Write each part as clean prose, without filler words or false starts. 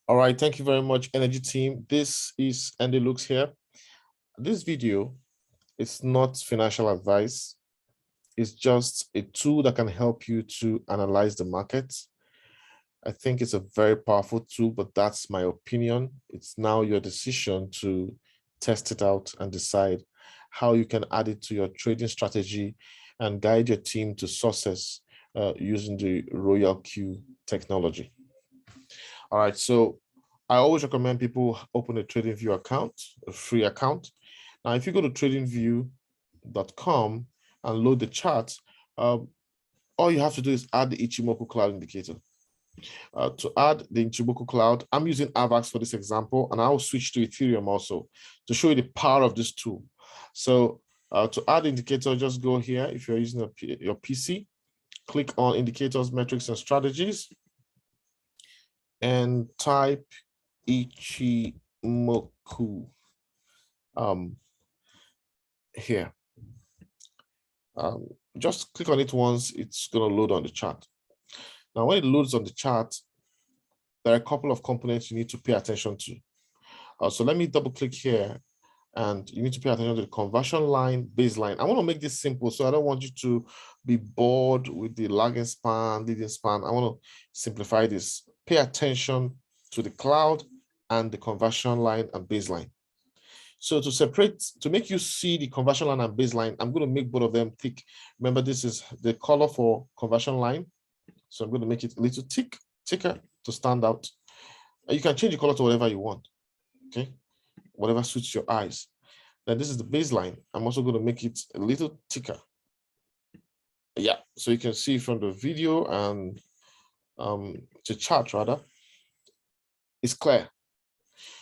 All right, thank you very much, Energy Team. This is Andy Looks here. This video is not financial advice. It's just a tool that can help you to analyze the market. I think it's a very powerful tool, but that's my opinion. It's now your decision to test it out and decide how you can add it to your trading strategy and guide your team to success using the RoyalQ technology. All right, so I always recommend people open a TradingView account, a free account. Now, if you go to tradingview.com and load the chart, all you have to do is add the Ichimoku cloud indicator. To add the Ichimoku cloud, I'm using AVAX for this example, and I'll switch to Ethereum also to show you the power of this tool. So to add indicator, just go here. If you're using your PC, click on indicators, metrics, and strategies, and type Ichimoku here. Just click on it once, it's going to load on the chart. Now, when it loads on the chart, there are a couple of components you need to pay attention to. So let me double click here, and you need to pay attention to the conversion line, baseline. I want to make this simple, so I don't want you to be bored with the lagging span, leading span. I want to simplify this. Pay attention to the cloud and the conversion line and baseline. So to make you see the conversion line and baseline, I'm going to make both of them thick. Remember, this is the color for conversion line. So I'm going to make it a little thicker to stand out. You can change the color to whatever you want, okay? Whatever suits your eyes. Then this is the baseline. I'm also going to make it a little thicker. Yeah, so you can see from the video and the chart rather, it's clear.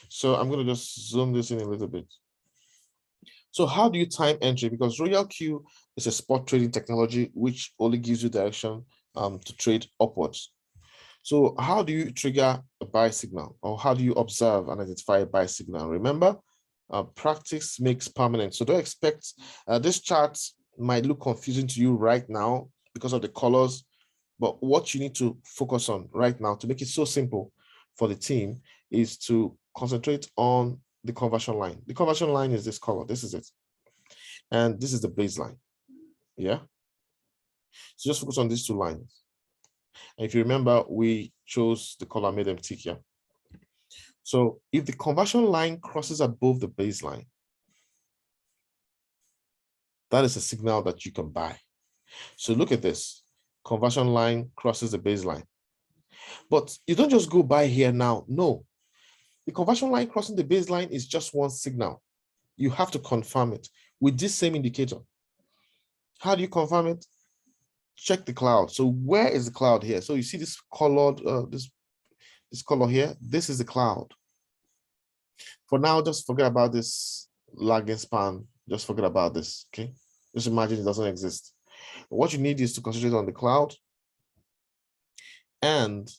So I'm going to just zoom this in a little bit. So how do you time entry? Because RoyalQ is a spot trading technology which only gives you direction to trade upwards. So how do you trigger a buy signal, or how do you observe and identify a buy signal? Remember, practice makes permanent. So don't expect this chart might look confusing to you right now because of the colors, but what you need to focus on right now to make it so simple for the team is to concentrate on the conversion line. The conversion line is this color. This is it. And this is the baseline. Yeah. So just focus on these two lines. And if you remember, we chose the color, made them thick here. So if the conversion line crosses above the baseline, that is a signal that you can buy. So look at this. Conversion line crosses the baseline. But you don't just go buy here now. No. The conversion line crossing the baseline is just one signal. You have to confirm it with this same indicator. How do you confirm it? Check the cloud. So where is the cloud here? So you see this colored, this color here. This is the cloud. For now, just forget about this lagging span. Just forget about this. Okay. Just imagine it doesn't exist. What you need is to concentrate on the cloud. And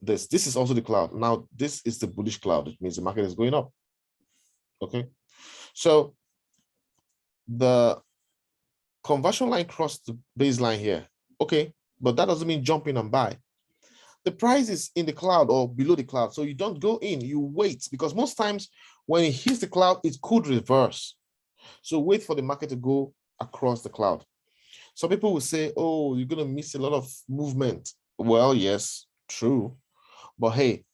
this is also the cloud. Now, this is the bullish cloud. It means the market is going up. Okay. So the conversion line crossed the baseline here. Okay, but that doesn't mean jump in and buy. The price is in the cloud or below the cloud. So you don't go in, you wait, because most times when it hits the cloud, it could reverse. So wait for the market to go across the cloud. Some people will say, oh, you're going to miss a lot of movement. Well, yes, true. But hey,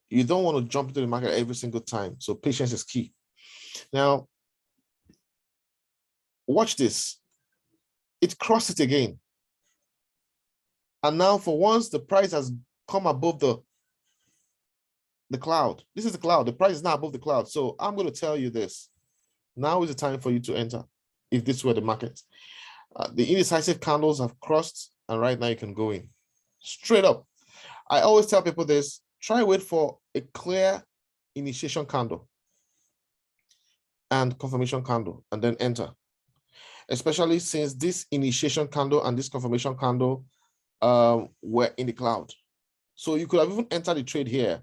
you don't want to jump into the market every single time. So patience is key. Now, watch this. It crossed it again. And now for once, the price has come above the cloud. This is the cloud. The price is now above the cloud. So I'm going to tell you this. Now is the time for you to enter if this were the market. The indecisive candles have crossed, and right now you can go in. Straight up. I always tell people this. Try wait for a clear initiation candle and confirmation candle, and then enter. Especially since this initiation candle and this confirmation candle were in the cloud. So you could have even entered the trade here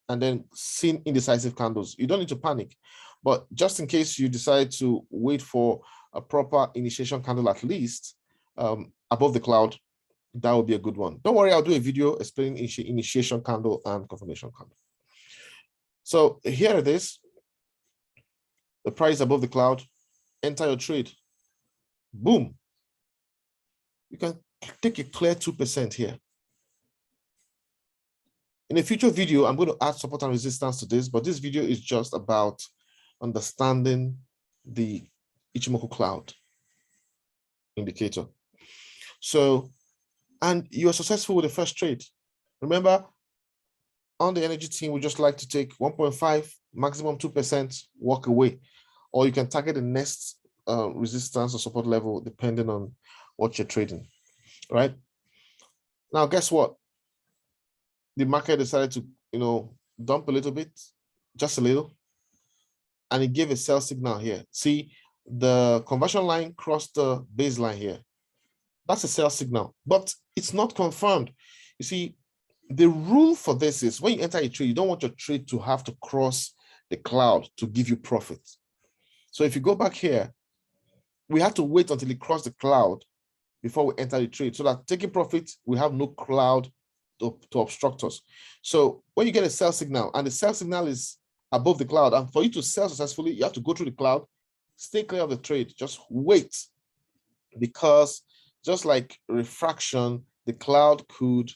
and then seen indecisive candles. You don't need to panic. But just in case you decide to wait for a proper initiation candle at least above the cloud, that would be a good one. Don't worry, I'll do a video explaining initiation candle and confirmation candle. So here it is. The price above the cloud. Enter your trade. Boom. You can take a clear 2% here. In a future video, I'm going to add support and resistance to this, but this video is just about understanding the Ichimoku cloud indicator. So, and you are successful with the first trade. Remember, on the energy team, we just like to take 1.5, maximum 2%, walk away, or you can target the next resistance or support level depending on what you're trading, right? Now, guess what? The market decided to, dump a little bit, just a little, and it gave a sell signal here. See, the conversion line crossed the baseline here. That's a sell signal, but it's not confirmed. You see, the rule for this is when you enter a trade, you don't want your trade to have to cross the cloud to give you profit. So if you go back here, we have to wait until it crosses the cloud before we enter the trade, so that taking profit, we have no cloud to obstruct us. So when you get a sell signal and the sell signal is above the cloud, and for you to sell successfully, you have to go through the cloud, stay clear of the trade, just wait, because just like refraction, the cloud could,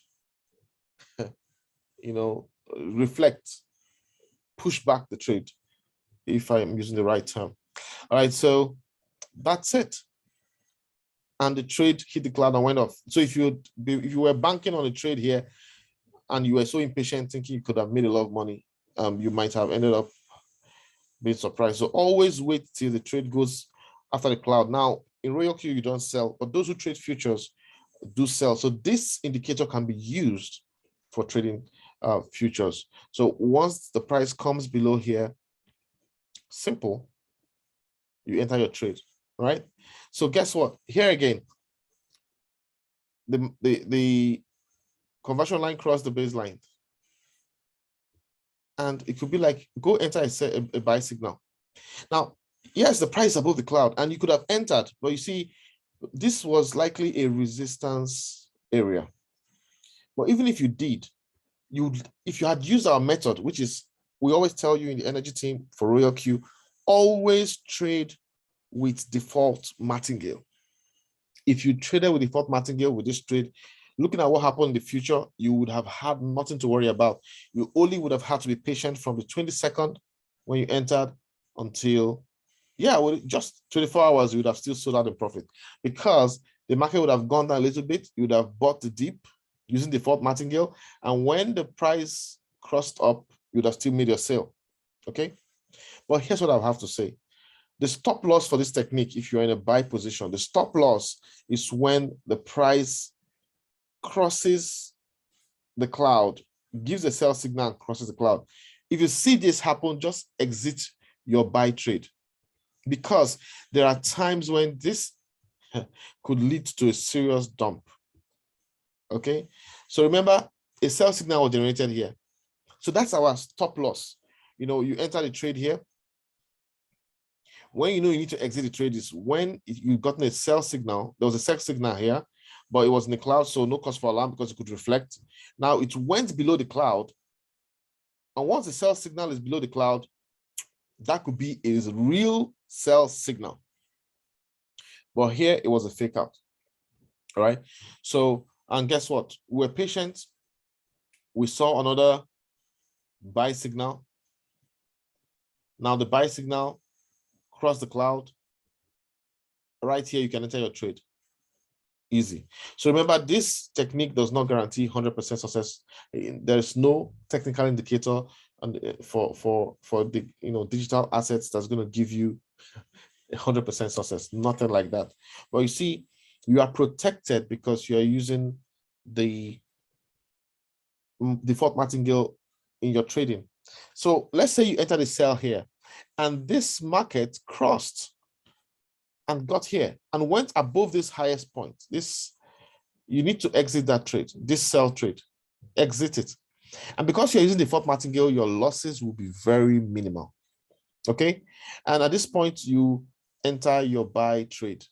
reflect, push back the trade, if I'm using the right term. All right, so that's it. And the trade hit the cloud and went off. So if you were banking on a trade here and you were so impatient thinking you could have made a lot of money, you might have ended up being surprised. So always wait till the trade goes after the cloud. Now, in RoyalQ, you don't sell, but those who trade futures do sell. So this indicator can be used for trading futures. So once the price comes below here, simple, you enter your trade, right? So guess what? Here again, the conversion line crossed the baseline. And it could be like, go enter a buy signal. Now, yes, the price above the cloud, and you could have entered, but you see, this was likely a resistance area. But even if you did, if you had used our method, which is, we always tell you in the energy team for RoyalQ, always trade with default martingale. If you traded with default martingale with this trade, looking at what happened in the future, you would have had nothing to worry about. You only would have had to be patient from the 22nd when you entered until, just 24 hours, you would have still sold out the profit, because the market would have gone down a little bit. You would have bought the dip using default martingale, and when the price crossed up, you would have still made your sale. Okay, but here's what I have to say. The stop loss for this technique, if you're in a buy position, the stop loss is when the price crosses the cloud, gives a sell signal and crosses the cloud. If you see this happen, just exit your buy trade, because there are times when this could lead to a serious dump. Okay, so remember, a sell signal was generated here. So that's our stop loss. You enter the trade here. When you need to exit the trade is when you've gotten a sell signal. There was a sell signal here, but it was in the cloud, so no cause for alarm because it could reflect. Now it went below the cloud. And once the sell signal is below the cloud, that could be a real sell signal. But here it was a fake out. All right. So, and guess what? We're patient. We saw another buy signal. Now the buy signal crossed the cloud. Right here, you can enter your trade. Easy. So remember, this technique does not guarantee 100% success. There's no technical indicator for the digital assets that's going to give you 100% success. Nothing like that. But you see, you are protected because you are using the default martingale in your trading. So let's say you enter the sell here, and this market crossed and got here and went above this highest point. You need to exit that trade, this sell trade, exit it. And because you're using the default martingale, your losses will be very minimal. Okay. And at this point, you enter your buy trade.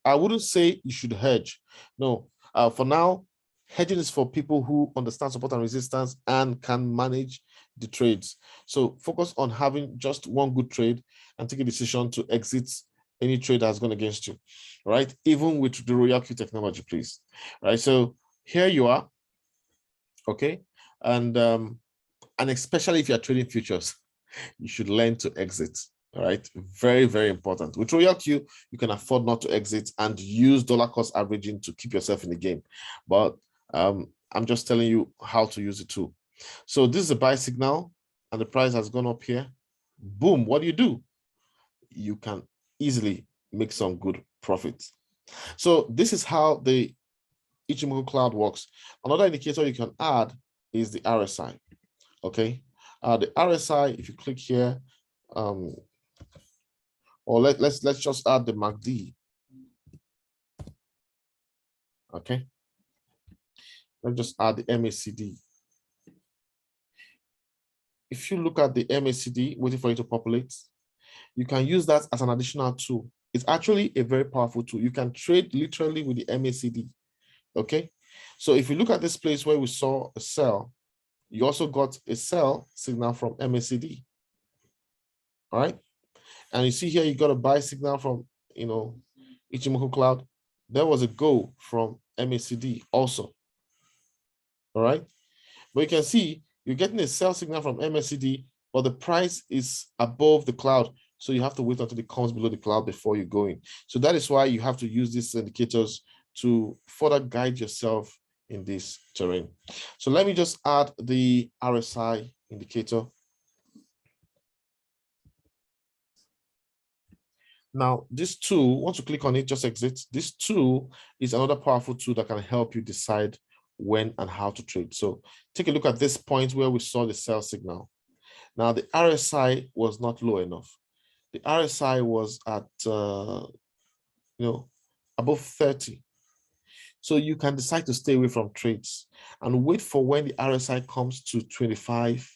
I wouldn't say you should hedge. No, For now, hedging is for people who understand support and resistance and can manage the trades. So focus on having just one good trade and take a decision to exit any trade that's gone against you, right? Even with the RoyalQ technology, please, right? So here you are, okay? And especially if you're trading futures, you should learn to exit. All right, very, very important. With RoyalQ, you can afford not to exit and use dollar cost averaging to keep yourself in the game. But I'm just telling you how to use it too. So this is a buy signal and the price has gone up here. Boom, what do? You can easily make some good profits. So this is how the Ichimoku Cloud works. Another indicator you can add is the RSI. Okay, the RSI, if you click here, or let's just add the MACD. Okay, let's just add the MACD. If you look at the MACD, waiting for it to populate, you can use that as an additional tool. It's actually a very powerful tool. You can trade literally with the MACD. Okay, so if you look at this place where we saw a sell, you also got a sell signal from MACD. All right, and you see here you got a buy signal from Ichimoku Cloud. There was a go from MACD also. All right, but you can see you're getting a sell signal from MACD, but the price is above the cloud, so you have to wait until it comes below the cloud before you go in. So that is why you have to use these indicators to further guide yourself in this terrain. So let me just add the RSI indicator. Now, this tool, once you click on it, just exit. This tool is another powerful tool that can help you decide when and how to trade. So take a look at this point where we saw the sell signal. Now, the RSI was not low enough. The RSI was at, above 30. So you can decide to stay away from trades and wait for when the RSI comes to 25,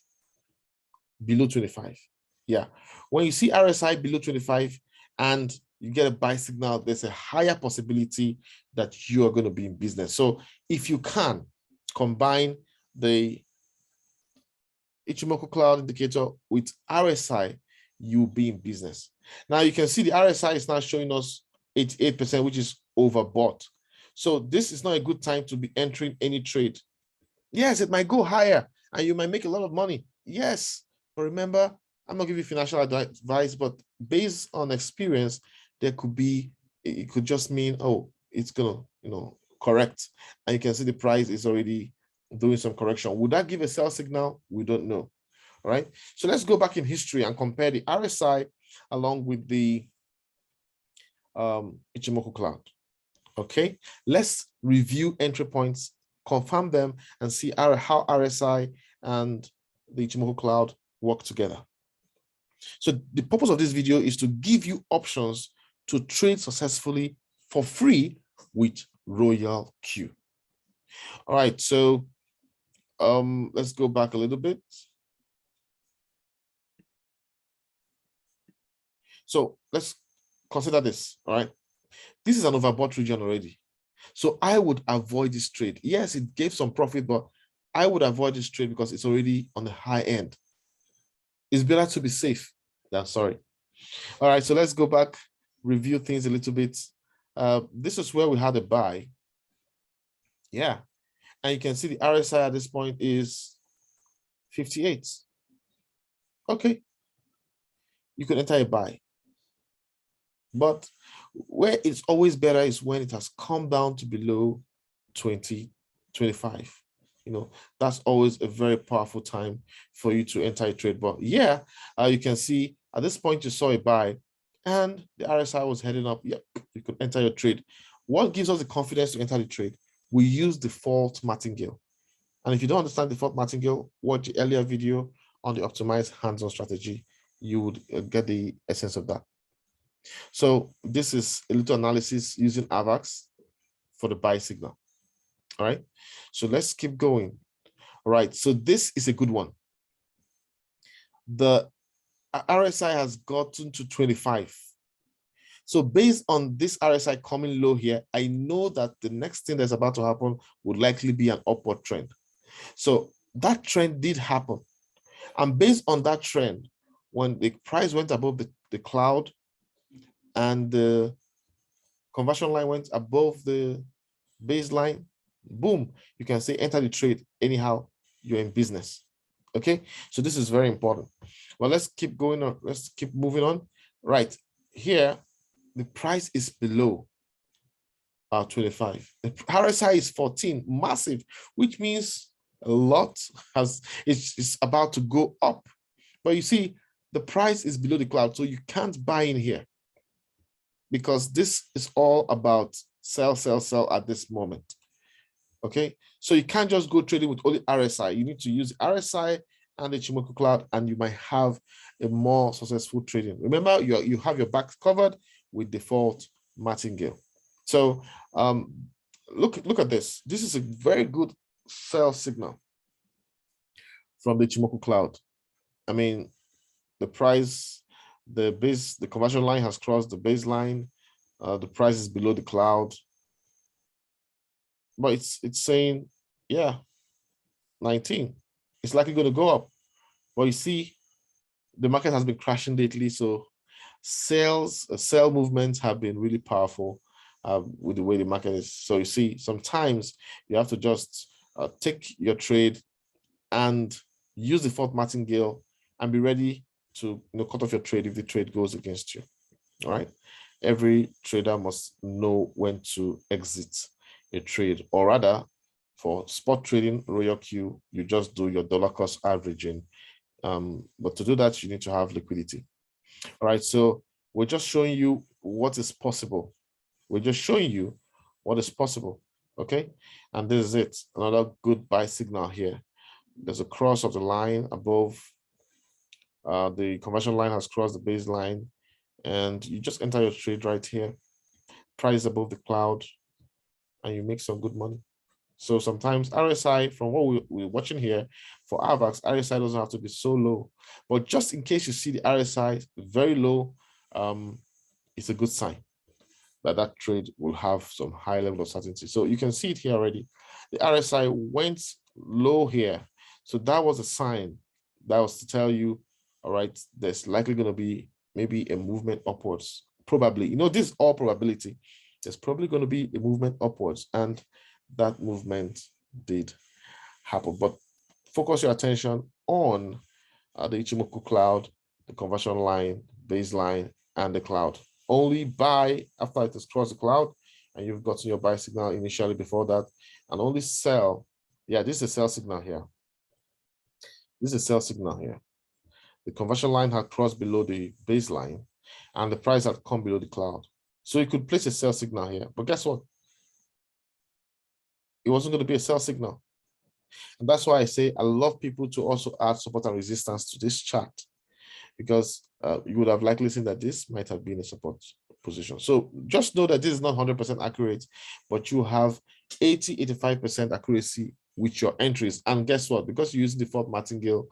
below 25. Yeah, when you see RSI below 25 and you get a buy signal, there's a higher possibility that you are going to be in business. So if you can combine the Ichimoku Cloud indicator with RSI, you'll be in business. Now you can see the RSI is now showing us 88%, which is overbought. So this is not a good time to be entering any trade. Yes, it might go higher and you might make a lot of money. Yes, but remember, I'm not giving you financial advice, but based on experience, it could just mean, oh, it's gonna, correct. And you can see the price is already doing some correction. Would that give a sell signal? We don't know. All right. So let's go back in history and compare the RSI along with the Ichimoku Cloud. Okay, let's review entry points, confirm them, and see how RSI and the Ichimoku Cloud work together. So the purpose of this video is to give you options to trade successfully for free with RoyalQ. All right, so let's go back a little bit. So let's consider this, all right? This is an overbought region already. So I would avoid this trade. Yes, it gave some profit, but I would avoid this trade because it's already on the high end. It's better to be safe than sorry. All right, so let's go back, review things a little bit. This is where we had a buy. Yeah, and you can see the RSI at this point is 58. Okay, you could enter a buy. But where it's always better is when it has come down to below 20, 25. That's always a very powerful time for you to enter a trade. But yeah, you can see at this point you saw a buy and the RSI was heading up. Yep, you could enter your trade. What gives us the confidence to enter the trade? We use default martingale. And if you don't understand default martingale, watch the earlier video on the optimized hands-on strategy. You would get the essence of that. So this is a little analysis using AVAX for the buy signal. All right, so let's keep going. All right, so this is a good one. The RSI has gotten to 25. So based on this RSI coming low here, I know that the next thing that's about to happen would likely be an upward trend. So that trend did happen. And based on that trend, when the price went above the cloud and the conversion line went above the baseline, boom, you can say enter the trade. Anyhow, you're in business. Okay, so this is very important. Well, let's keep going on. Let's keep moving on. Right here, the price is below 25. The RSI is 14, massive, which means a lot it's about to go up. But you see, the price is below the cloud, so you can't buy in here because this is all about sell, sell, sell at this moment. Okay, so you can't just go trading with only RSI. You need to use RSI and the Ichimoku Cloud, and you might have a more successful trading. Remember, you have your back covered with default martingale. So look at this. This is a very good sell signal from the Ichimoku Cloud. I mean, the price, the conversion line has crossed the baseline. The price is below the cloud, but it's saying, yeah, 19. It's likely going to go up. But you see, the market has been crashing lately, so sell movements have been really powerful with the way the market is. So you see, sometimes you have to just take your trade and use the default martingale and be ready to cut off your trade if the trade goes against you. All right. Every trader must know when to exit a trade, or rather, for spot trading, RoyalQ, you just do your dollar cost averaging. But to do that, you need to have liquidity. All right. So we're just showing you what is possible. We're just showing you what is possible. Okay. And this is it. Another good buy signal here. There's a cross of the line above. The conversion line has crossed the baseline, and you just enter your trade right here. Price above the cloud, and you make some good money. So sometimes RSI, from what we're watching here, for AVAX, RSI doesn't have to be so low. But just in case you see the RSI very low, it's a good sign that that trade will have some high level of certainty. So you can see it here already. The RSI went low here. So that was a sign. That was to tell you, all right, there's likely going to be maybe a movement upwards. Probably, this is all probability. There's probably going to be a movement upwards, and that movement did happen. But focus your attention on the Ichimoku Cloud, the conversion line, baseline, and the cloud. Only buy after it has crossed the cloud and you've gotten your buy signal initially before that, and only sell. Yeah, this is a sell signal here. This is a sell signal here. The conversion line had crossed below the baseline and the price had come below the cloud. So you could place a sell signal here, but guess what? It wasn't going to be a sell signal. And that's why I say I love people to also add support and resistance to this chart, because you would have likely seen that this might have been a support position. So just know that this is not 100% accurate, but you have 80-85% accuracy with your entries. And guess what? Because you use default martingale,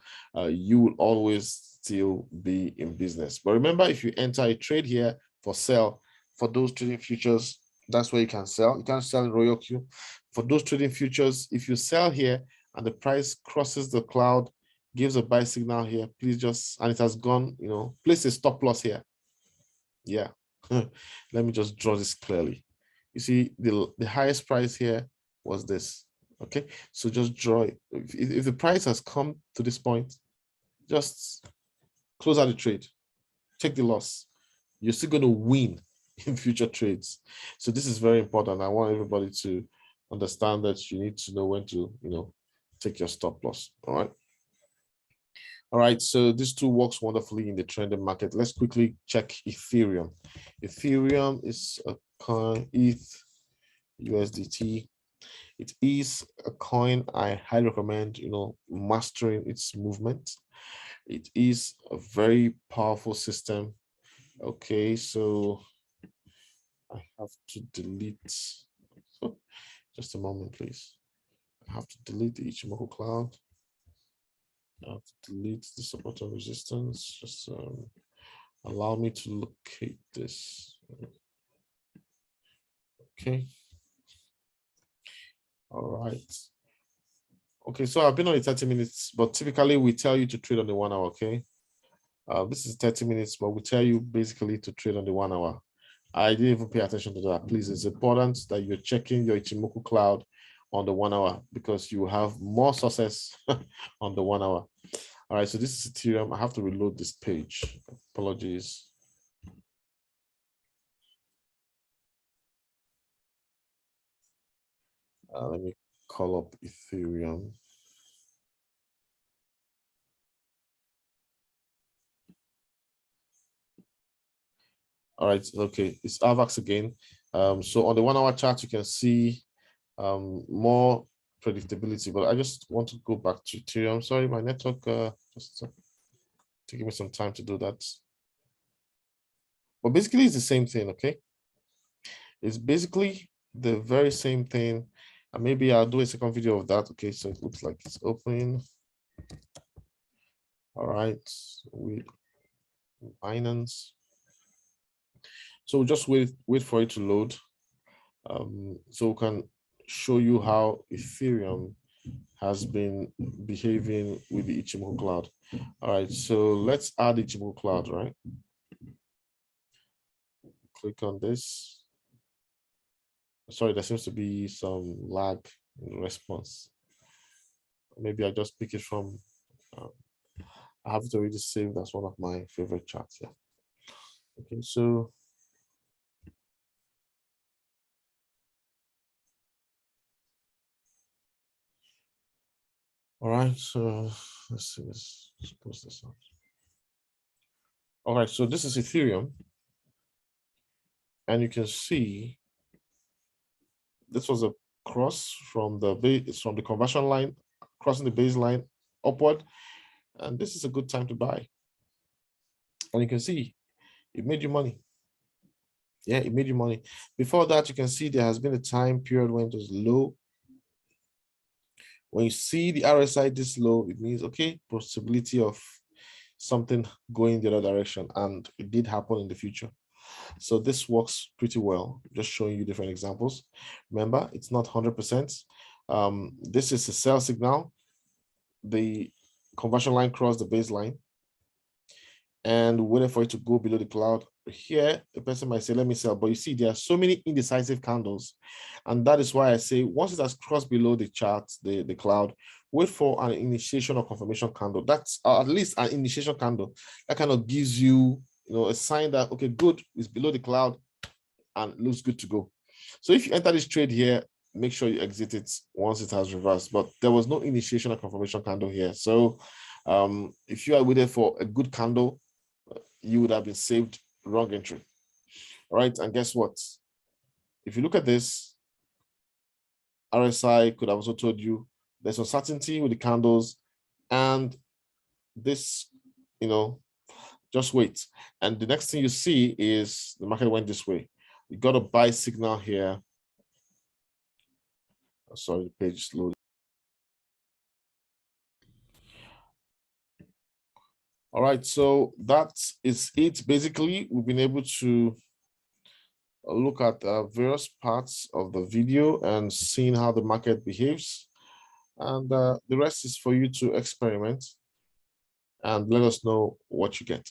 you will always still be in business. But remember, if you enter a trade here for sell, for those trading futures, that's where you can sell. You can sell in RoyalQ. For those trading futures, if you sell here and the price crosses the cloud, gives a buy signal here, please just, and it has gone, place a stop loss here. Yeah. Let me just draw this clearly. You see, the highest price here was this. Okay. So just draw it. If the price has come to this point, just close out the trade, take the loss. You're still going to win in future trades. So this is very important. I want everybody to understand that you need to know when to, take your stop loss. All right. All right, so this tool works wonderfully in the trending market. Let's quickly check Ethereum. Ethereum is a coin, ETH, USDT. It is a coin I highly recommend, mastering its movement. It is a very powerful system. Okay, so I have to delete. Just a moment, please. I have to delete the Ichimoku Cloud. I have to delete the support and resistance. Just allow me to locate this. Okay. All right. Okay, so I've been on the 30 minutes, but typically we tell you to trade on the 1 hour, okay? This is 30 minutes, but we tell you basically to trade on the 1 hour. I didn't even pay attention to that. Please, it's important that you're checking your Ichimoku cloud on the 1 hour because you have more success on the 1 hour. All right, so this is Ethereum. I have to reload this page. Apologies. Let me call up Ethereum. All right, okay, it's AVAX again. So on the 1 hour chart, you can see more predictability, but I just want to go back to Ethereum. Sorry, my network just taking me some time to do that. But basically, it's the same thing, okay? It's basically the very same thing. And maybe I'll do a second video of that. Okay, so it looks like it's opening. All right, with Binance. So we'll just wait for it to load. So we can show you how Ethereum has been behaving with the Ichimoku cloud. All right, so let's add Ichimoku cloud, right? Click on this. Sorry, there seems to be some lag in response. Maybe I just pick it from, I have it already saved as one of my favorite charts. Yeah. Okay, so all right, so let's see, let's post this out. All right, so this is Ethereum. And you can see this was a cross from the base, from the conversion line, crossing the baseline upward. And this is a good time to buy. And you can see it made you money. Yeah, it made you money. Before that, you can see there has been a time period when it was low. When you see the RSI this low, it means, okay, possibility of something going the other direction. And it did happen in the future. So this works pretty well. Just showing you different examples. Remember, it's not 100%. This is a sell signal. The conversion line crossed the baseline and waiting for it to go below the cloud. Here, the person might say, let me sell. But you see, there are so many indecisive candles. And that is why I say, once it has crossed below the chart, the cloud, wait for an initiation or confirmation candle. That's at least an initiation candle. That kind of gives you, a sign that, okay, good, it's below the cloud and looks good to go. So if you enter this trade here, make sure you exit it once it has reversed. But there was no initiation or confirmation candle here. So if you are waiting for a good candle, you would have been saved wrong entry. All right, and guess what? If you look at this, RSI could have also told you there's uncertainty with the candles, and this, just wait. And the next thing you see is the market went this way. You got a buy signal here. Sorry, the page is loading. All right, so that is it. Basically, we've been able to look at various parts of the video and seeing how the market behaves. And the rest is for you to experiment and let us know what you get.